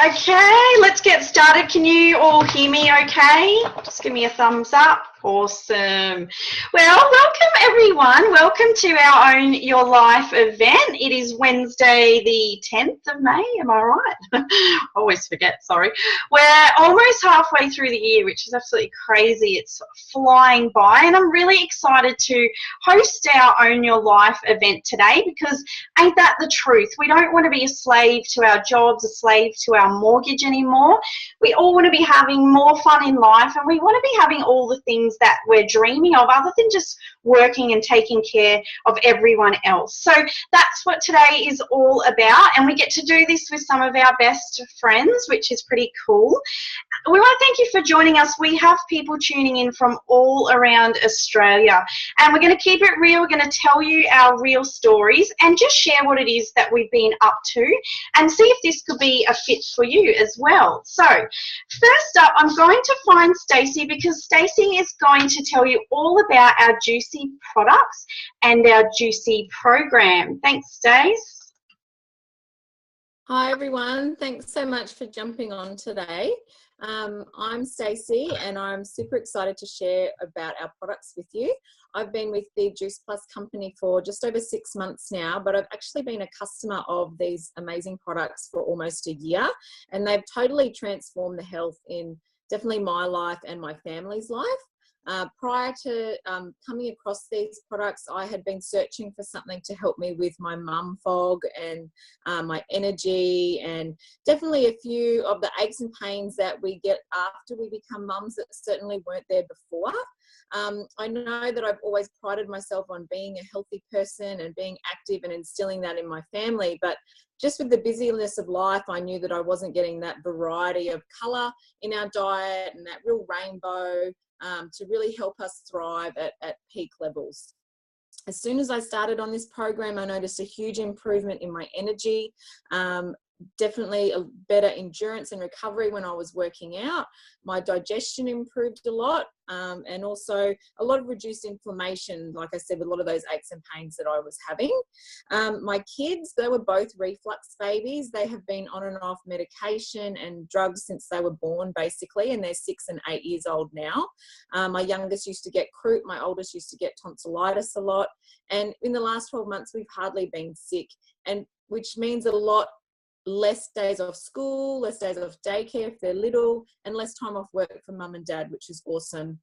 Okay, let's get started. Can you all hear me okay? Just give me a thumbs up. Awesome. Well, welcome everyone. Welcome to our Own Your Life event. It is Wednesday the 10th of May, am I right? I always forget, sorry. We're almost halfway through the year, which is absolutely crazy. It's flying by, and I'm really excited to host our Own Your Life event today because ain't that the truth? We don't want to be a slave to our jobs, a slave to our mortgage anymore. We all want to be having more fun in life, and we want to be having all the things that we're dreaming of other than just working and taking care of everyone else. So that's what today is all about, and we get to do this with some of our best friends, which is pretty cool. We want to thank you for joining us. We have people tuning in from all around Australia, and we're going to keep it real. We're going to tell you our real stories and just share what it is that we've been up to and see if this could be a fit for you as well. So first up, I'm going to find Stacey because Stacey is going to tell you all about our Juicy products and our Juicy program. Thanks, Stace. Hi everyone, thanks so much for jumping on today. I'm Stacey and I'm super excited to share about our products with you. I've been with the Juice Plus company for just over 6 months now, but I've actually been a customer of these amazing products for almost a year, and they've totally transformed the health in definitely my life and my family's life. Prior to coming across these products, I had been searching for something to help me with my mum fog and my energy, and definitely a few of the aches and pains that we get after we become mums that certainly weren't there before. I know that I've always prided myself on being a healthy person and being active and instilling that in my family, but just with the busyness of life, I knew that I wasn't getting that variety of colour in our diet and that real rainbow to really help us thrive at peak levels. As soon as I started on this program, I noticed a huge improvement in my energy, definitely a better endurance and recovery when I was working out. My digestion improved a lot, and also a lot of reduced inflammation, like I said, with a lot of those aches and pains that I was having. My kids, they were both reflux babies. They have been on and off medication and drugs since they were born, basically, and they're 6 and 8 years old now. My youngest used to get croup. My oldest used to get tonsillitis a lot. And in the last 12 months, we've hardly been sick, and which means a lot less days off school, less days off daycare if they're little, and less time off work for mum and dad, which is awesome.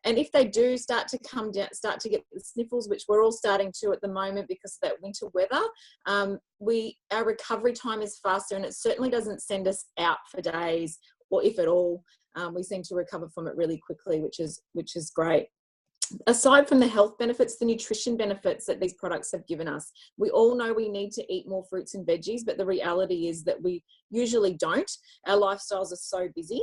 And if they do start to come down, start to get the sniffles, which we're all starting to at the moment because of that winter weather, our recovery time is faster, and it certainly doesn't send us out for days, or if at all. We seem to recover from it really quickly, which is great. Aside from the health benefits, the nutrition benefits that these products have given us, we all know we need to eat more fruits and veggies, but the reality is that we usually don't. Our lifestyles are so busy.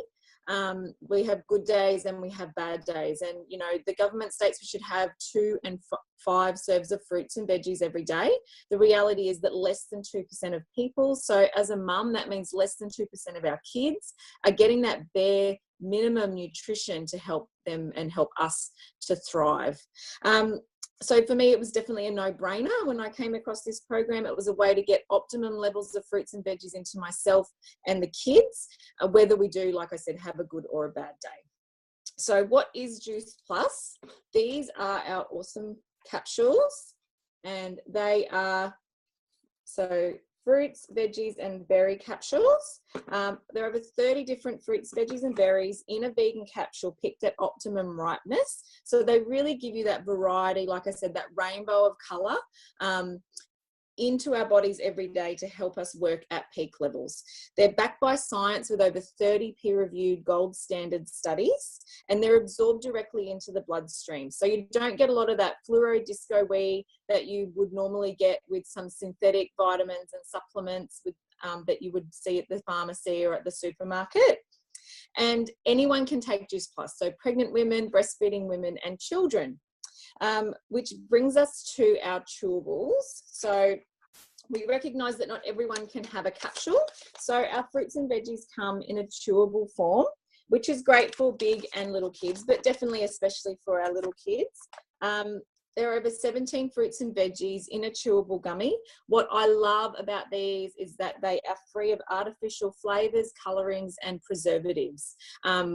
We have good days and we have bad days, and you know, the government states we should have 2 and 5 serves of fruits and veggies every day. The reality is that less than 2% of people, so as a mum, that means less than 2% of our kids are getting that bare minimum nutrition to help them and help us to thrive. So for me, it was definitely a no-brainer when I came across this program. It was a way to get optimum levels of fruits and veggies into myself and the kids, whether we do, like I said, have a good or a bad day. So what is Juice Plus? These are our awesome capsules, and they are fruits, veggies, and berry capsules. There are over 30 different fruits, veggies, and berries in a vegan capsule picked at optimum ripeness. So they really give you that variety, like I said, that rainbow of colour into our bodies every day to help us work at peak levels. They're backed by science with over 30 peer-reviewed gold standard studies, and they're absorbed directly into the bloodstream. So you don't get a lot of that fluoro disco wee that you would normally get with some synthetic vitamins and supplements with, that you would see at the pharmacy or at the supermarket. And anyone can take Juice Plus, so pregnant women, breastfeeding women, and children. Which brings us to our chewables. So we recognise that not everyone can have a capsule. So our fruits and veggies come in a chewable form, which is great for big and little kids, but definitely especially for our little kids. There are over 17 fruits and veggies in a chewable gummy. What I love about these is that they are free of artificial flavours, colourings, and preservatives,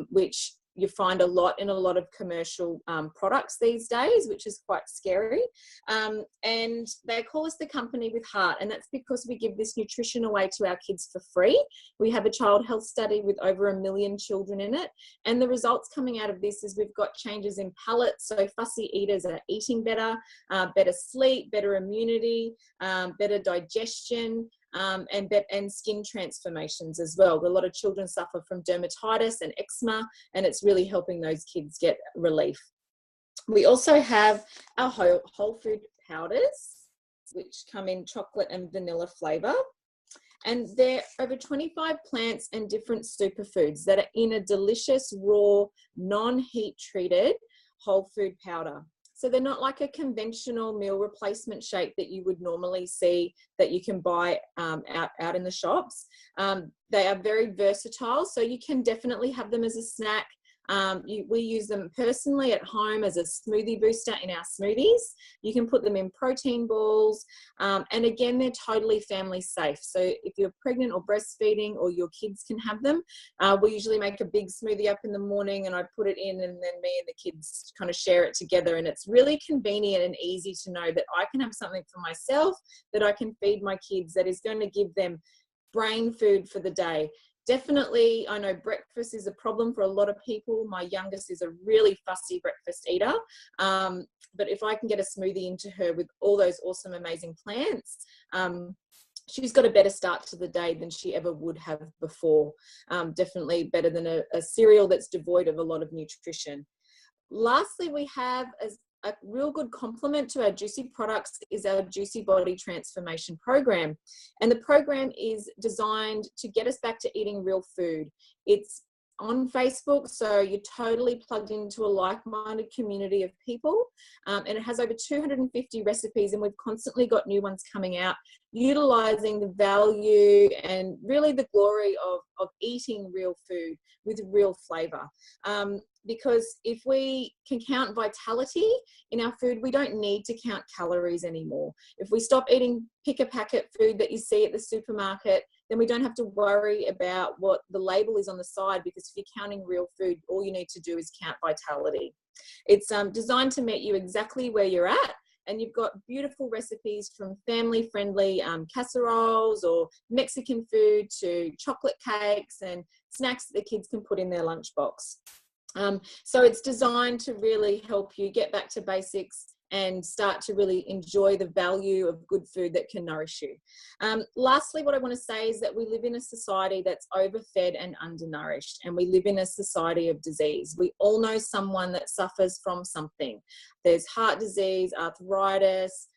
which you find a lot in a lot of commercial products these days, which is quite scary. And they call us the company with heart, and that's because we give this nutrition away to our kids for free. We have a child health study with over 1 million children in it, and the results coming out of this is we've got changes in palate, so fussy eaters are eating better, better sleep, better immunity, better digestion, and skin transformations as well. A lot of children suffer from dermatitis and eczema, and it's really helping those kids get relief. We also have our whole food powders, which come in chocolate and vanilla flavour. And there are over 25 plants and different superfoods that are in a delicious, raw, non-heat treated whole food powder. So they're not like a conventional meal replacement shake that you would normally see that you can buy out in the shops. They are very versatile, so you can definitely have them as a snack. We use them personally at home as a smoothie booster in our smoothies. You can put them in protein balls, and again, they're totally family safe. So if you're pregnant or breastfeeding, or your kids can have them, we usually make a big smoothie up in the morning and I put it in, and then me and the kids kind of share it together. And it's really convenient and easy to know that I can have something for myself that I can feed my kids that is going to give them brain food for the day. Definitely, I know breakfast is a problem for a lot of people. My youngest is a really fussy breakfast eater. But if I can get a smoothie into her with all those awesome, amazing plants, she's got a better start to the day than she ever would have before. Definitely better than a cereal that's devoid of a lot of nutrition. Lastly, we have a real good complement to our Juicy products is our Juicy Body Transformation Program. And the program is designed to get us back to eating real food. It's on Facebook, so you're totally plugged into a like-minded community of people. And it has over 250 recipes, and we've constantly got new ones coming out, utilizing the value and really the glory of eating real food with real flavor. Because if we can count vitality in our food, we don't need to count calories anymore. If we stop eating pick-a-packet food that you see at the supermarket, then we don't have to worry about what the label is on the side, because if you're counting real food, all you need to do is count vitality. It's designed to meet you exactly where you're at, and you've got beautiful recipes from family-friendly casseroles or Mexican food to chocolate cakes and snacks that the kids can put in their lunchbox. So it's designed to really help you get back to basics and start to really enjoy the value of good food that can nourish you. Lastly, what I want to say is that we live in a society that's overfed and undernourished, and we live in a society of disease. We all know someone that suffers from something. There's heart disease, arthritis,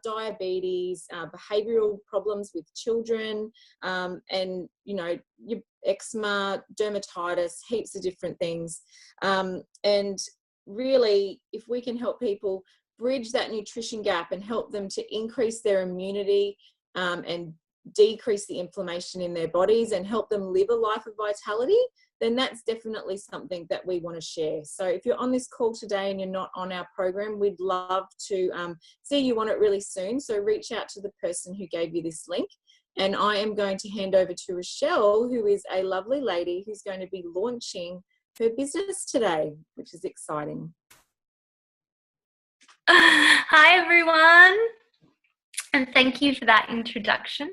diabetes, behavioural problems with children, and, you know, your eczema, dermatitis, heaps of different things. And really, if we can help people bridge that nutrition gap and help them to increase their immunity and decrease the inflammation in their bodies and help them live a life of vitality, then that's definitely something that we want to share. So if you're on this call today and you're not on our program, we'd love to see you on it really soon. So reach out to the person who gave you this link. And I am going to hand over to Rochelle, who is a lovely lady who's going to be launching her business today, which is exciting. Hi, everyone, and thank you for that introduction.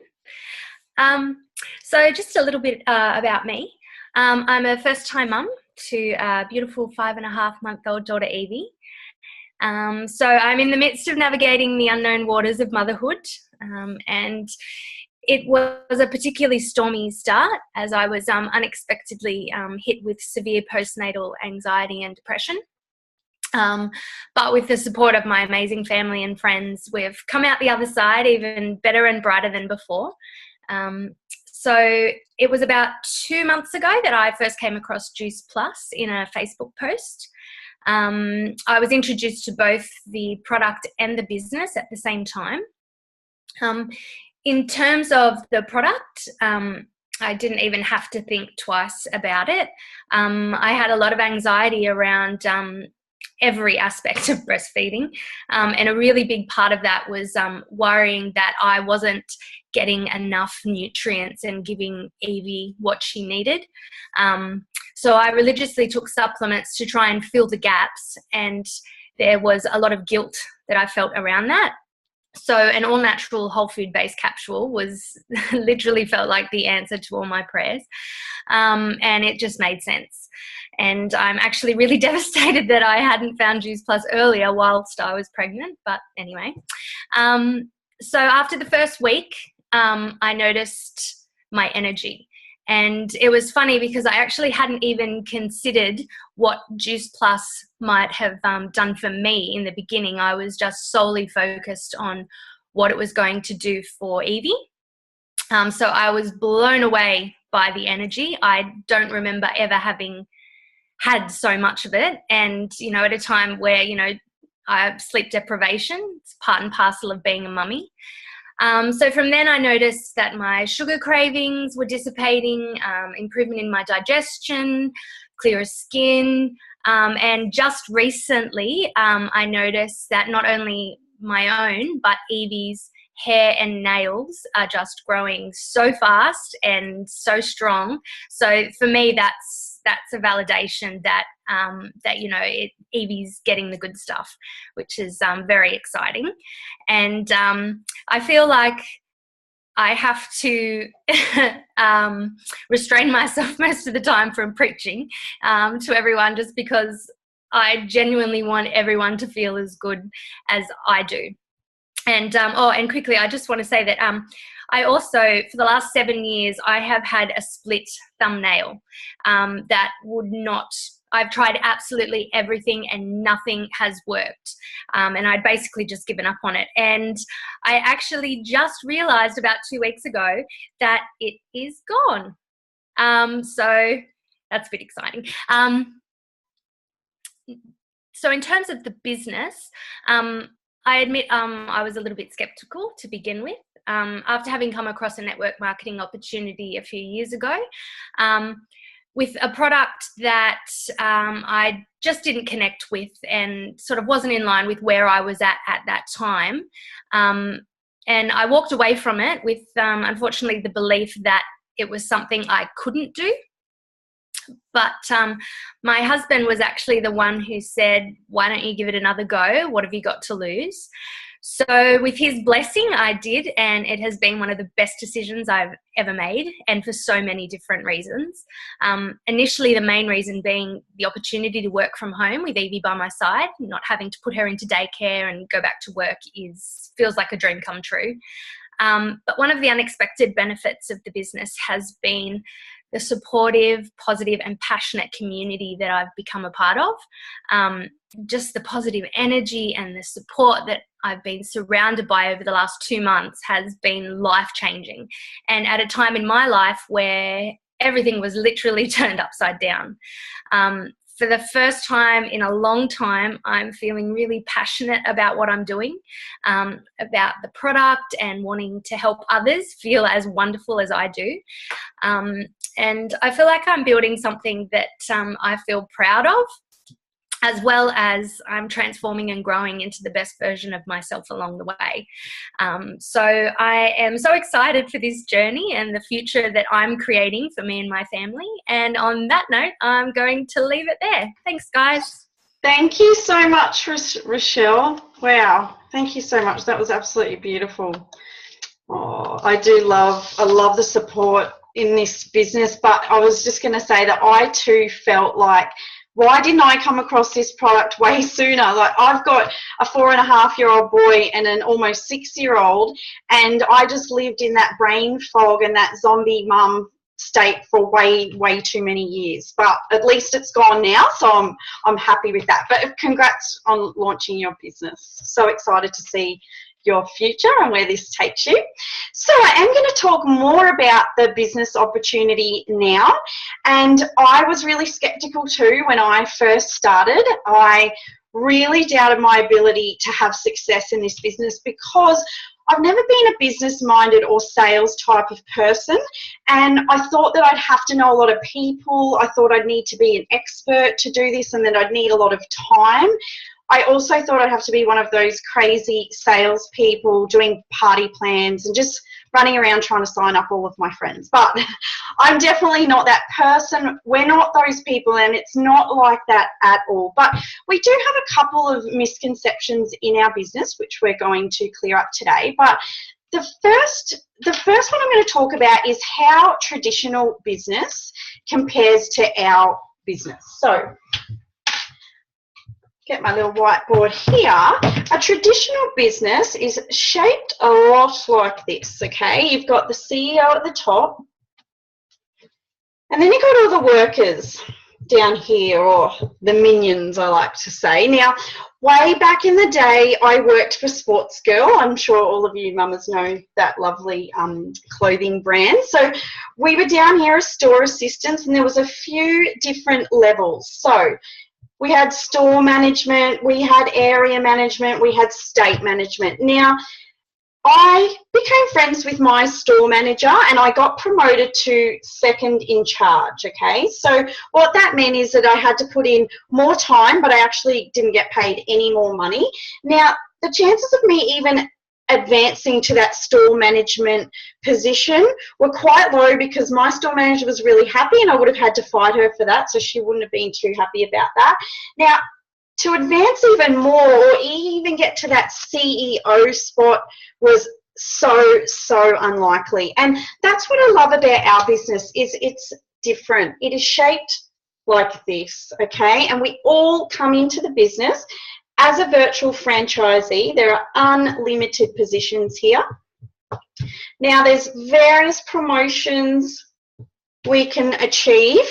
So just a little bit about me. I'm a first-time mum to a beautiful 5.5-month-old daughter, Evie. So I'm in the midst of navigating the unknown waters of motherhood, and it was a particularly stormy start as I was unexpectedly hit with severe postnatal anxiety and depression. But with the support of my amazing family and friends, we've come out the other side even better and brighter than before. So it was about 2 months ago that I first came across Juice Plus in a Facebook post. I was introduced to both the product and the business at the same time. In terms of the product, I didn't even have to think twice about it. I had a lot of anxiety around every aspect of breastfeeding, and a really big part of that was worrying that I wasn't getting enough nutrients and giving Evie what she needed. So I religiously took supplements to try and fill the gaps, and there was a lot of guilt that I felt around that. So an all-natural whole food-based capsule was literally felt like the answer to all my prayers, and it just made sense. And I'm actually really devastated that I hadn't found Juice Plus earlier whilst I was pregnant, but anyway. So after the first week, I noticed my energy. And it was funny because I actually hadn't even considered what Juice Plus might have done for me in the beginning. I was just solely focused on what it was going to do for Evie. So I was blown away by the energy. I don't remember ever having had so much of it. And, you know, at a time where, you know, I have sleep deprivation, it's part and parcel of being a mummy. So from then I noticed that my sugar cravings were dissipating, improvement in my digestion, clearer skin, and just recently I noticed that not only my own but Evie's hair and nails are just growing so fast and so strong. So for me that's a validation that that, you know, Evie's getting the good stuff, which is very exciting. And I feel like I have to restrain myself most of the time from preaching to everyone, just because I genuinely want everyone to feel as good as I do. And and quickly, I just want to say that I also, for the last 7 years, I have had a split thumbnail that would not. I've tried absolutely everything and nothing has worked. And I'd basically just given up on it. And I actually just realized about 2 weeks ago that it is gone. So that's a bit exciting. So in terms of the business, I admit I was a little bit skeptical to begin with. After having come across a network marketing opportunity a few years ago, with a product that I just didn't connect with and sort of wasn't in line with where I was at that time. And I walked away from it with, unfortunately, the belief that it was something I couldn't do. But my husband was actually the one who said, why don't you give it another go? What have you got to lose? So with his blessing, I did, and it has been one of the best decisions I've ever made, and for so many different reasons. Initially, the main reason being the opportunity to work from home with Evie by my side, not having to put her into daycare and go back to work feels like a dream come true. But one of the unexpected benefits of the business has been the supportive, positive and passionate community that I've become a part of. Just the positive energy and the support that I've been surrounded by over the last 2 months has been life-changing. And at a time in my life where everything was literally turned upside down. For the first time in a long time, I'm feeling really passionate about what I'm doing, about the product and wanting to help others feel as wonderful as I do. And I feel like I'm building something that I feel proud of, as well as I'm transforming and growing into the best version of myself along the way. So I am so excited for this journey and the future that I'm creating for me and my family. And on that note, I'm going to leave it there. Thanks, guys. Thank you so much, Rochelle. Wow. Thank you so much. That was absolutely beautiful. Oh, I love the support in this business, but I was just going to say that I too felt like, why didn't I come across this product way sooner? Like, I've got a 4.5-year-old boy and an almost 6-year-old, and I just lived in that brain fog and that zombie mum state for way too many years. But at least it's gone now, so I'm happy with that. But congrats on launching your business. So excited to see your future and where this takes you. So I am going to talk more about the business opportunity now. And I was really skeptical too when I first started. I really doubted my ability to have success in this business because I've never been a business-minded or sales type of person, and I thought that I'd have to know a lot of people. I thought I'd need to be an expert to do this, and that I'd need a lot of time. I also thought I'd have to be one of those crazy salespeople doing party plans and just running around trying to sign up all of my friends. But I'm definitely not that person. We're not those people, and it's not like that at all. But we do have a couple of misconceptions in our business, which we're going to clear up today. But the first one I'm going to talk about is how traditional business compares to our business. So, get my little whiteboard here. A traditional business is shaped a lot like this, okay? You've got the CEO at the top, and then you've got all the workers down here, or the minions, I like to say. Now, way back in the day, I worked for Sports Girl. I'm sure all of you mamas know that lovely clothing brand. So we were down here as store assistants, and there was a few different levels. So we had store management, we had area management, we had state management. Now, I became friends with my store manager and I got promoted to second in charge, okay? So what that meant is that I had to put in more time, but I actually didn't get paid any more money. Now, the chances of me even advancing to that store management position were quite low because my store manager was really happy and I would have had to fight her for that, so she wouldn't have been too happy about that. Now, to advance even more or even get to that CEO spot was so unlikely. And that's what I love about our business, is it's different. It is shaped like this, okay? And we all come into the business as a virtual franchisee. There are unlimited positions here. Now, there's various promotions we can achieve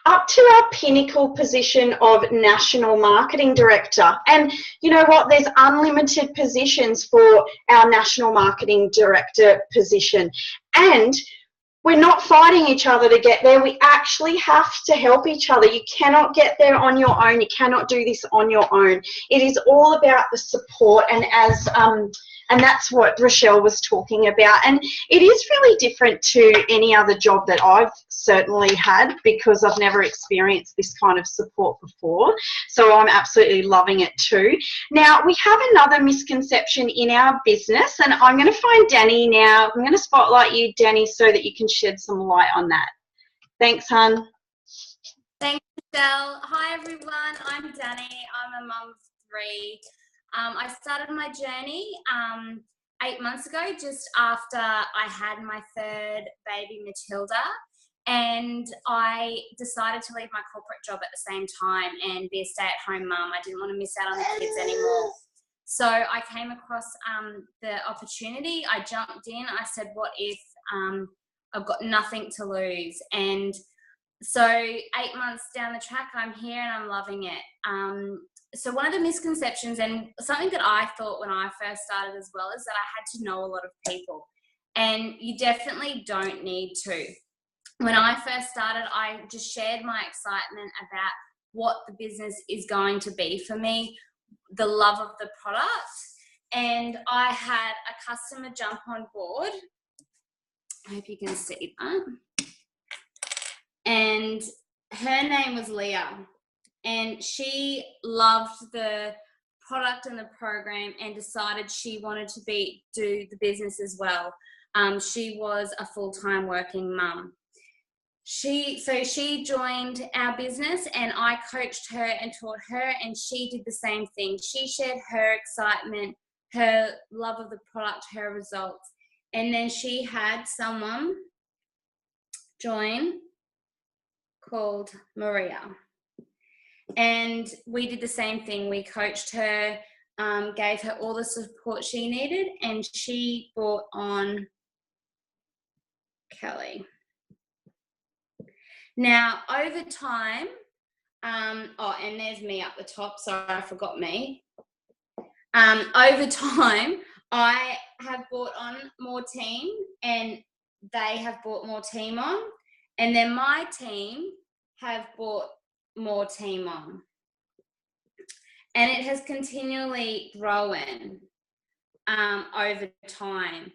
up to our pinnacle position of National Marketing Director. And you know what? There's unlimited positions for our National Marketing Director position. And we're not fighting each other to get there. We actually have to help each other. You cannot get there on your own. You cannot do this on your own. It is all about the support, and that's what Rochelle was talking about. And it is really different to any other job that I've certainly had, because I've never experienced this kind of support before. So I'm absolutely loving it too. Now, we have another misconception in our business, and I'm going to find Danny now. I'm going to spotlight you, Danny, so that you can shed some light on that. Thanks, hun. Thanks, Michelle. Hi, everyone. I'm Danny. I'm a mum of 3. I started my journey 8 months ago, just after I had my 3rd baby, Matilda, and I decided to leave my corporate job at the same time and be a stay-at-home mum. I didn't want to miss out on the kids anymore. So I came across the opportunity. I jumped in. I said, what if I've got nothing to lose? And so 8 months down the track, I'm here and I'm loving it. So one of the misconceptions, and something that I thought when I first started as well, is that I had to know a lot of people. And you definitely don't need to. When I first started, I just shared my excitement about what the business is going to be for me, the love of the product. And I had a customer jump on board. I hope you can see that. And her name was Leah. And she loved the product and the program and decided she wanted to do the business as well. She was a full-time working mum. she joined our business, and I coached her and taught her, and she did the same thing. She shared her excitement, her love of the product, her results. And then she had someone join called Maria. And we did the same thing. We coached her, gave her all the support she needed, and she brought on Kelly. Now, over time, and there's me up the top. Sorry, I forgot me. Over time, I have brought on more team, and they have brought more team on. And then my team have brought more team on. And it has continually grown over time.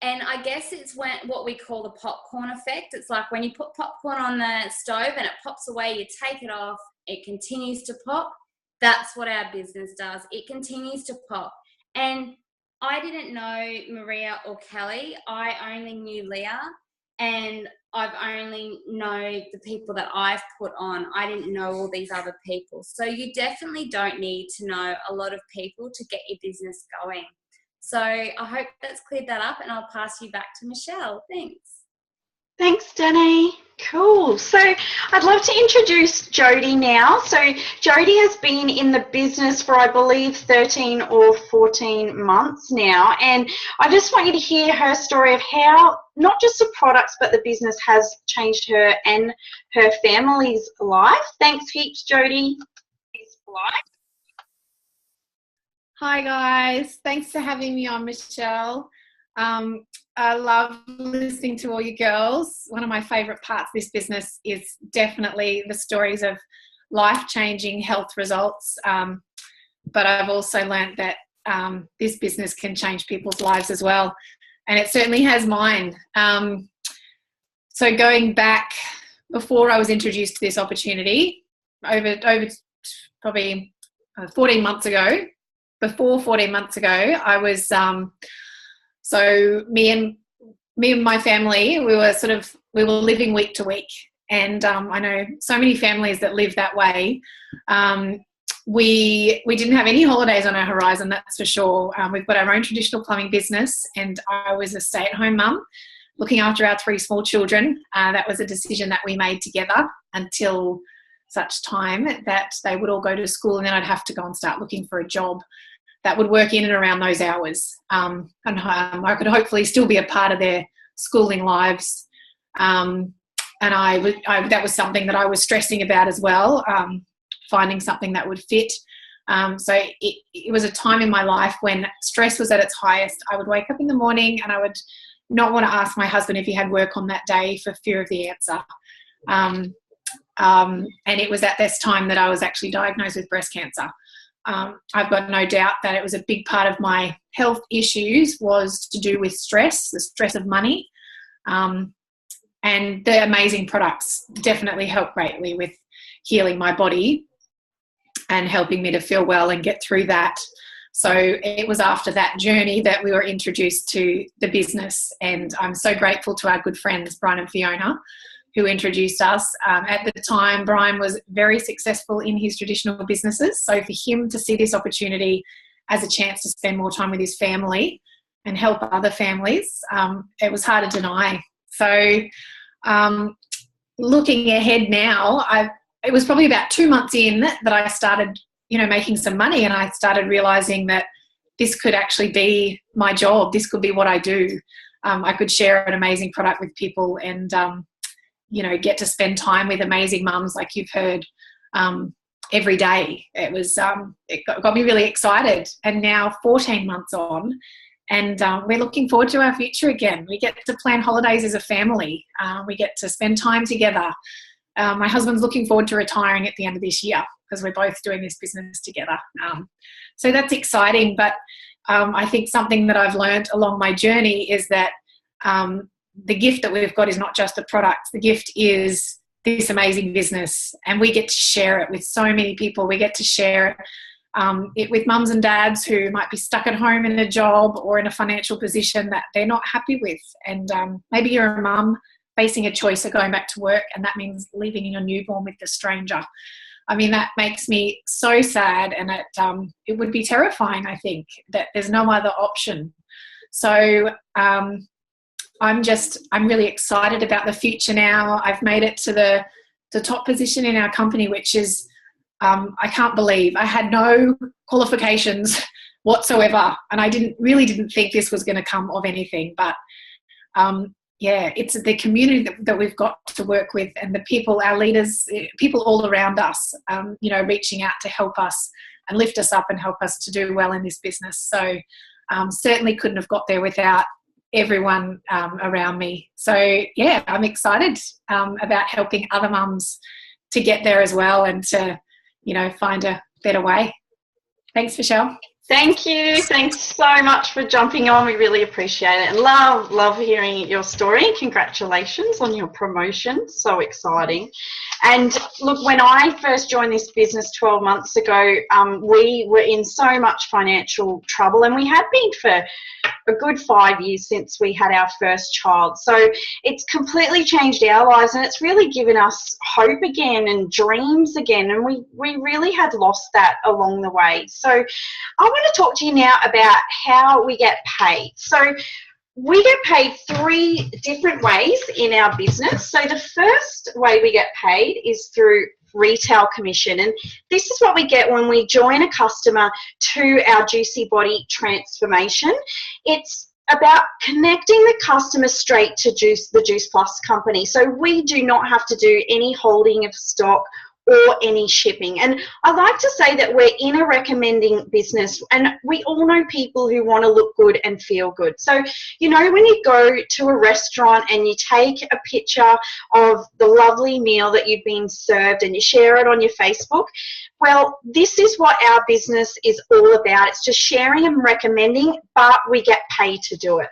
And I guess it's what we call the popcorn effect. It's like when you put popcorn on the stove and it pops away, you take it off, it continues to pop. That's what our business does. It continues to pop. And I didn't know Maria or Kelly. I only knew Leah, and I've only known the people that I've put on. I didn't know all these other people. So you definitely don't need to know a lot of people to get your business going. So I hope that's cleared that up, and I'll pass you back to Michelle. Thanks. Thanks, Danny. Cool. So I'd love to introduce Jody now. So Jody has been in the business for, I believe, 13 or 14 months now. And I just want you to hear her story of how not just the products, but the business has changed her and her family's life. Thanks heaps, Jody. Hi guys, thanks for having me on, Michelle. I love listening to all you girls. One of my favourite parts of this business is definitely the stories of life-changing health results, but I've also learnt that this business can change people's lives as well, and it certainly has mine. So going back, before I was introduced to this opportunity, over probably 14 months ago, before 14 months ago, I was, so me and my family, we were living week to week. And I know so many families that live that way. We didn't have any holidays on our horizon, that's for sure. We've got our own traditional plumbing business, and I was a stay-at-home mum looking after our 3 small children. That was a decision that we made together until such time that they would all go to school, and then I'd have to go and start looking for a job that would work in and around those hours. And I could hopefully still be a part of their schooling lives. And that was something that I was stressing about as well, finding something that would fit. So it was a time in my life when stress was at its highest. I would wake up in the morning and I would not want to ask my husband if he had work on that day for fear of the answer. And it was at this time that I was actually diagnosed with breast cancer. I've got no doubt that it was a big part of my health issues was to do with stress, the stress of money. And the amazing products definitely helped greatly with healing my body and helping me to feel well and get through that. So it was after that journey that we were introduced to the business, and I'm so grateful to our good friends, Brian and Fiona, who introduced us. At the time, Brian was very successful in his traditional businesses. So for him to see this opportunity as a chance to spend more time with his family and help other families, it was hard to deny. So looking ahead now, it was probably about 2 months in that I started, making some money, and I started realizing that this could actually be my job. This could be what I do. I could share an amazing product with people and, get to spend time with amazing mums like you've heard every day. It got me really excited. And now 14 months on, and we're looking forward to our future again. We get to plan holidays as a family. We get to spend time together. My husband's looking forward to retiring at the end of this year because we're both doing this business together. So that's exciting. But I think something that I've learned along my journey is that the gift that we've got is not just the products. The gift is this amazing business, and we get to share it with so many people. We get to share it with mums and dads who might be stuck at home in a job or in a financial position that they're not happy with. And maybe you're a mum facing a choice of going back to work, and that means leaving your newborn with a stranger. I mean, that makes me so sad, and it would be terrifying, I think, that there's no other option. So I'm really excited about the future now. I've made it to the top position in our company, which is, I can't believe. I had no qualifications whatsoever, and I didn't think this was going to come of anything. But it's the community that we've got to work with, and the people, our leaders, people all around us, reaching out to help us and lift us up and help us to do well in this business. So certainly couldn't have got there without everyone around me. So yeah, I'm excited about helping other mums to get there as well, and to find a better way. Thanks, Michelle. Thank you. Thanks so much for jumping on. We really appreciate it, and love hearing your story. Congratulations on your promotion. So exciting. And look, when I first joined this business 12 months ago, we were in so much financial trouble, and we had been for a good 5 years since we had our first child. So it's completely changed our lives, and it's really given us hope again and dreams again, and we really had lost that along the way. So I want to talk to you now about how we get paid. So we get paid 3 different ways in our business. So the first way we get paid is through retail commission, and this is what we get when we join a customer to our Juicy Body transformation. It's about connecting the customer straight to the Juice Plus company. So we do not have to do any holding of stock or any shipping. And I like to say that we're in a recommending business, and we all know people who want to look good and feel good. So, when you go to a restaurant and you take a picture of the lovely meal that you've been served and you share it on your Facebook, well, this is what our business is all about. It's just sharing and recommending, but we get paid to do it.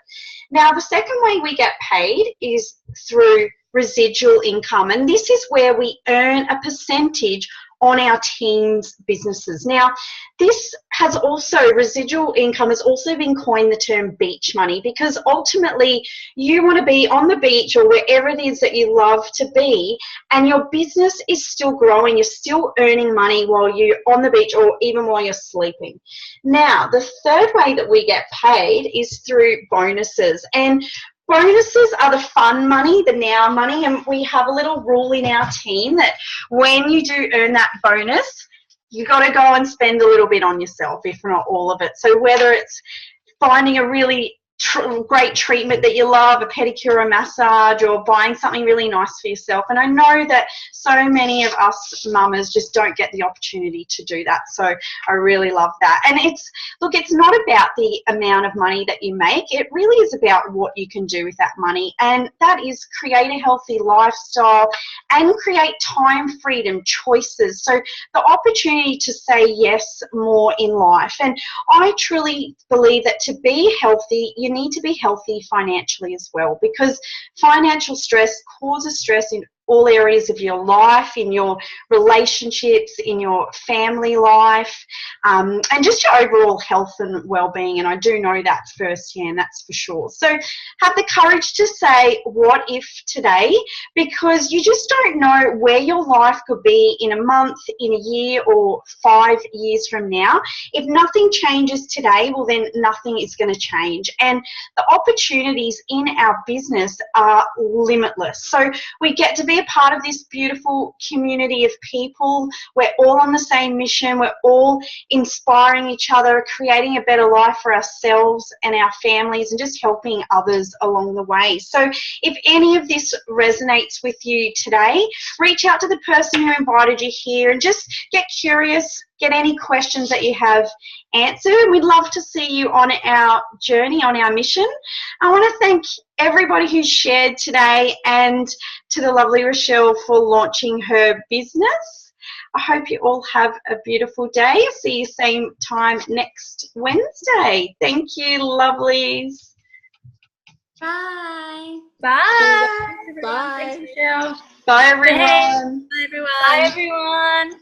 Now, the second way we get paid is through residual income, and this is where we earn a percentage on our team's businesses. Now, residual income has also been coined the term beach money, because ultimately you want to be on the beach or wherever it is that you love to be, and your business is still growing, you're still earning money while you're on the beach or even while you're sleeping. Now, the third way that we get paid is through bonuses, and bonuses are the fun money, the now money, and we have a little rule in our team that when you do earn that bonus, you got to go and spend a little bit on yourself, if not all of it. So whether it's finding a really great treatment that you love, a pedicure or massage, or buying something really nice for yourself. And I know that so many of us mamas just don't get the opportunity to do that. So I really love that. And it's not about the amount of money that you make. It really is about what you can do with that money. And that is create a healthy lifestyle and create time freedom choices. So the opportunity to say yes more in life. And I truly believe that to be healthy, you need to be healthy financially as well, because financial stress causes stress in all areas of your life, in your relationships, in your family life, and just your overall health and well-being. And I do know that firsthand, that's for sure. So have the courage to say what if today, because you just don't know where your life could be in a month, in a year, or 5 years from now. If nothing changes today, well, then nothing is going to change. And the opportunities in our business are limitless. So we get to be a part of this beautiful community of people. We're all on the same mission. We're all inspiring each other, creating a better life for ourselves and our families, and just helping others along the way. So if any of this resonates with you today, reach out to the person who invited you here and just get curious, get any questions that you have answered. We'd love to see you on our journey, on our mission. I want to thank everybody who shared today, and to the lovely Rochelle for launching her business. I hope you all have a beautiful day. See you same time next Wednesday. Thank you, lovelies. Bye. Bye. Bye. Thanks, Michelle. Bye, everyone. Bye, everyone. Bye, everyone.